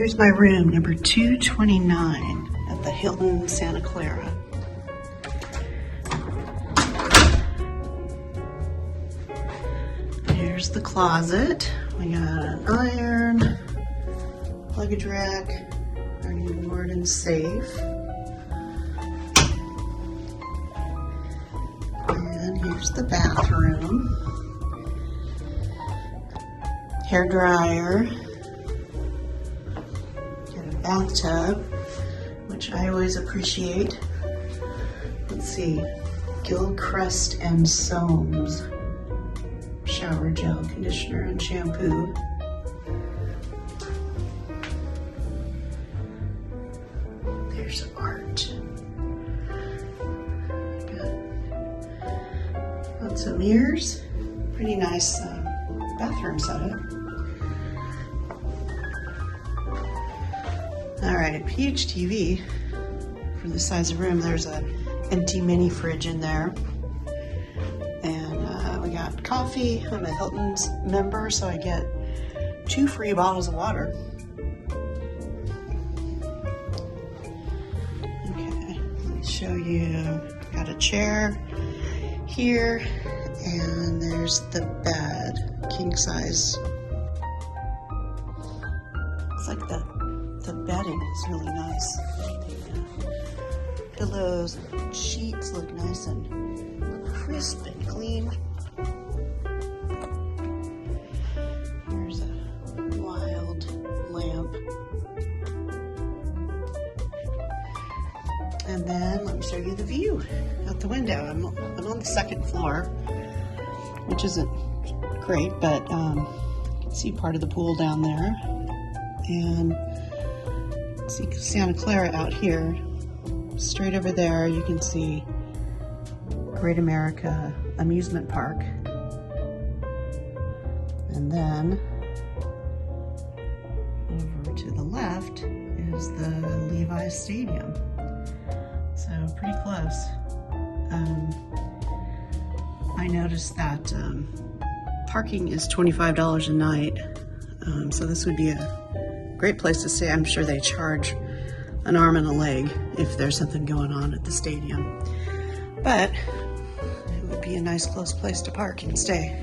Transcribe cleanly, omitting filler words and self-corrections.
Here's my room, number 229 at the Hilton Santa Clara. Here's the closet. We got an iron, luggage rack, our new Warden safe. And here's the bathroom. Hair dryer. Got a bathtub, which I always appreciate. Let's see, Gilchrist and Soames shower gel, conditioner, and shampoo. There's art. Got lots of mirrors. Pretty nice bathroom setup. All right, huge TV for the size of room. There's an empty mini fridge in there. And we got coffee. I'm a Hilton's member, so I get 2 free bottles of water. Okay, let me show you. Got a chair here, and there's the bed, king size. It's like the bedding is really nice. The pillows and sheets look nice and crisp and clean. There's a wild lamp. And then let me show you the view out the window. I'm on the 2nd floor, which isn't great, but you can see part of the pool down there. And see Santa Clara out here. Straight over there you can see Great America Amusement Park. And then over to the left is the Levi Stadium. So pretty close. I noticed that parking is $25 a night. So this would be a great place to stay. I'm sure they charge an arm and a leg if there's something going on at the stadium. But it would be a nice close place to park and stay.